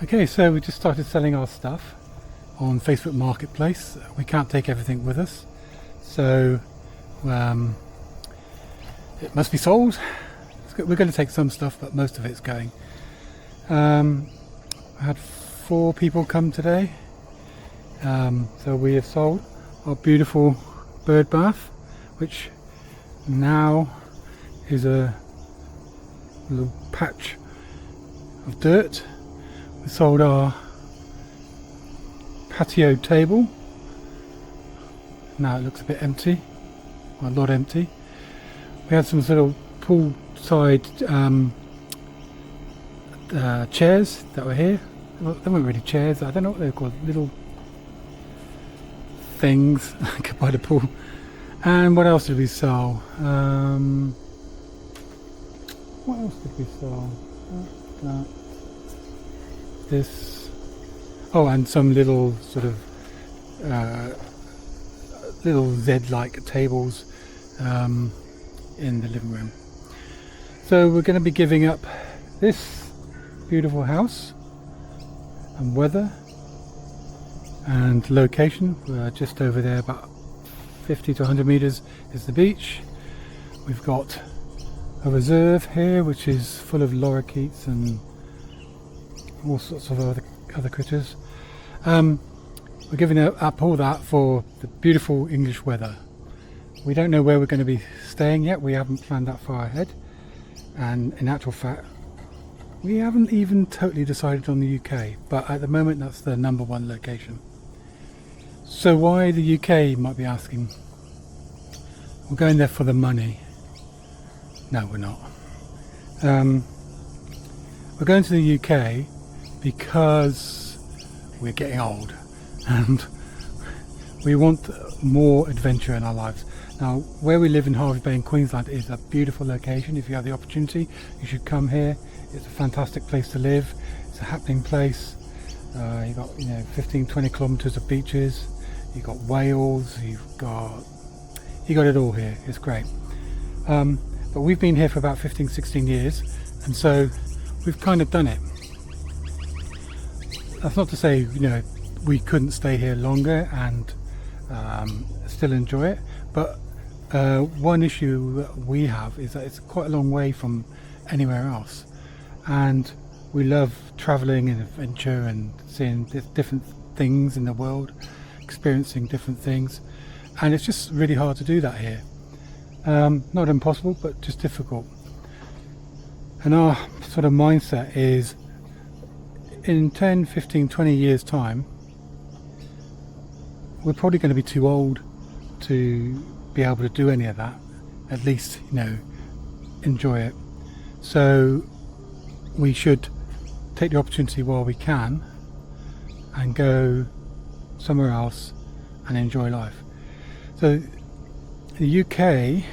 Okay, so we just started selling our stuff on Facebook Marketplace. We can't take everything with us, so it must be sold. We're going to take some stuff, but most of it's going. I had 4 people come today, so we have sold our beautiful bird bath, which now is a little patch of dirt. We sold our patio table. Now it looks a bit empty, or a lot empty. We had some sort of poolside chairs that were here. Well, they weren't really chairs, I don't know what they're called, little things by the pool. And what else did we sell? What else did we sell? This. Oh, and some little sort of little Z-like tables in the living room. So we're going to be giving up this beautiful house and weather and location. We're just over there, about 50 to 100 meters is the beach. We've got a reserve here which is full of lorikeets and all sorts of other critters. We're giving up all that for the beautiful English weather. We don't know where we're going to be staying yet. We haven't planned that far ahead, and in actual fact we haven't even totally decided on the UK, but at the moment that's the number 1 location. So why the UK, you might be asking? We're going there for the money. No, we're not. We're going to the UK because we're getting old and we want more adventure in our lives. Now, where we live in Hervery Bay in Queensland is a beautiful location. If you have the opportunity, you should come here. It's a fantastic place to live. It's a happening place. You've got 15-20 kilometres of beaches. You've got whales. You've got it all here. It's great. But we've been here for about 15-16 years, and so we've kind of done it. That's not to say we couldn't stay here longer and still enjoy it, but one issue that we have is that it's quite a long way from anywhere else, and we love travelling and adventure and seeing different things in the world, experiencing different things, and it's just really hard to do that here. Not impossible, but just difficult. And our sort of mindset is, in 10, 15, 20 years time, we're probably going to be too old to be able to do any of that, at least enjoy it. So we should take the opportunity while we can and go somewhere else and enjoy life. So the UK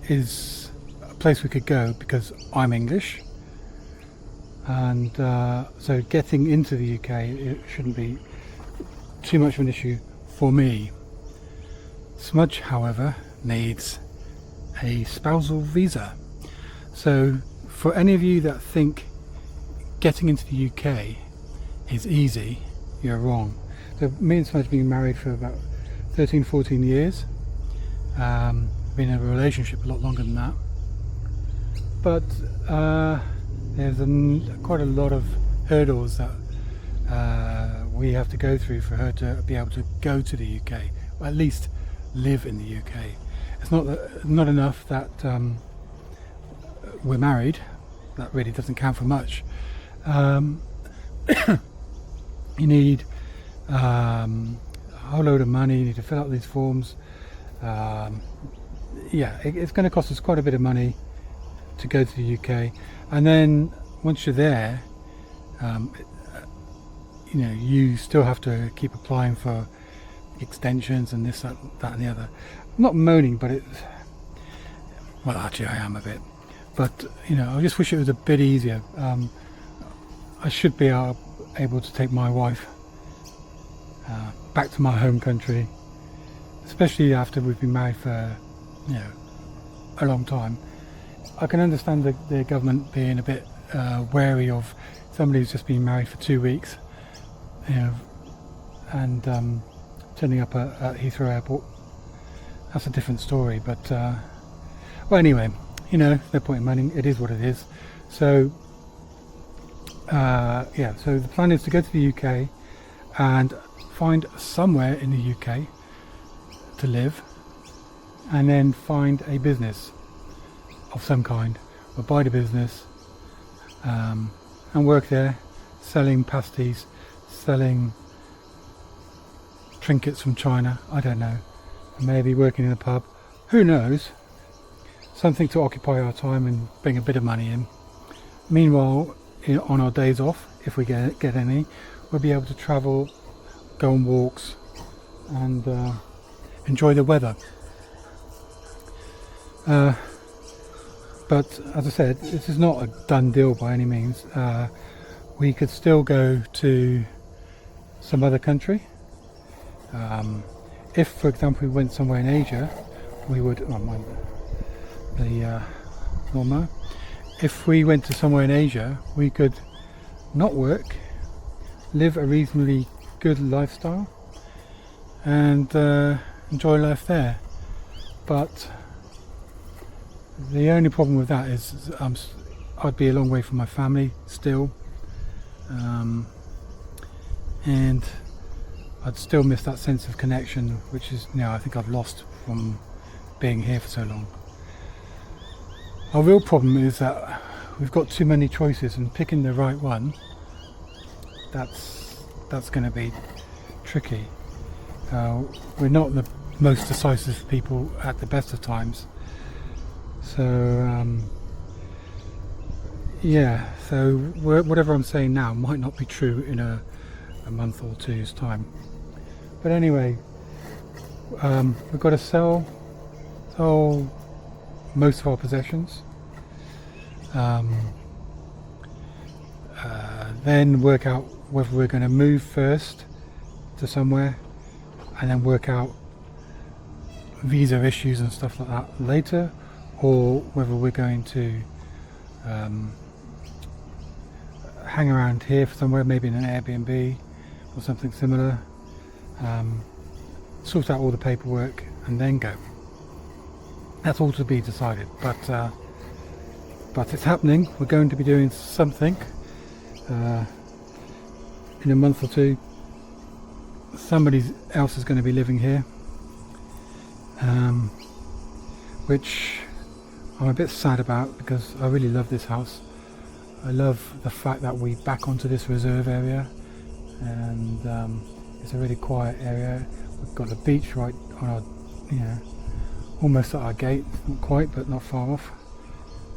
is a place we could go because I'm English, and so getting into the UK, it shouldn't be too much of an issue for me. Smudge, however, needs a spousal visa. So for any of you that think getting into the UK is easy, you're wrong. So me and Smudge have been married for about 13-14 years. Been in a relationship a lot longer than that, but there's quite a lot of hurdles that we have to go through for her to be able to go to the UK, or at least live in the UK. It's not enough that we're married. That really doesn't count for much. You need a whole load of money. You need to fill out these forms. It's going to cost us quite a bit of money to go to the UK, and then once you're there, you still have to keep applying for extensions and this, that and the other. I'm not moaning, but actually I am a bit, but I just wish it was a bit easier. I should be able to take my wife back to my home country, especially after we've been married for a long time. I can understand the government being a bit wary of somebody who's just been married for 2 weeks, you know, and turning up at Heathrow Airport. That's a different story, but well, anyway, you know, no point in moaning. It is what it is. So yeah, so the plan is to go to the UK and find somewhere in the UK to live, and then find a business of some kind, or buy the business and work there, selling pasties, selling trinkets from China, I don't know, maybe working in a pub, who knows, something to occupy our time and bring a bit of money in. Meanwhile, on our days off, if we get any, we'll be able to travel, go on walks and enjoy the weather. But as I said, this is not a done deal by any means. We could still go to some other country. If, for example, we went somewhere in Asia, we would. Oh, mind the lawnmower. If we went to somewhere in Asia, we could not work, live a reasonably good lifestyle, and enjoy life there. But the only problem with that is I'd be a long way from my family still, and I'd still miss that sense of connection, which is, you know, I think I've lost from being here for so long. Our real problem is that we've got too many choices, and picking the right one, that's going to be tricky. We're not the most decisive people at the best of times. So yeah, so whatever I'm saying now might not be true in a month or two's time. But anyway, we've got to sell most of our possessions, then work out whether we're going to move first to somewhere, and then work out visa issues and stuff like that later, or whether we're going to hang around here for somewhere, maybe in an Airbnb or something similar, sort out all the paperwork and then go. That's all to be decided, but it's happening. We're going to be doing something in a month or two. Somebody else is going to be living here, which I'm a bit sad about, because I really love this house. I love the fact that we're back onto this reserve area, and it's a really quiet area. We've got the beach right on our, you know, almost at our gate, not quite, but not far off,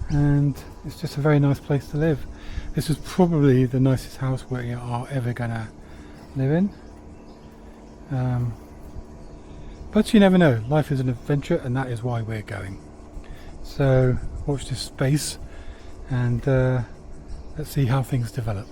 and it's just a very nice place to live. This is probably the nicest house we are ever gonna live in, but you never know. Life is an adventure, and that is why we're going. So watch this space, and let's see how things develop.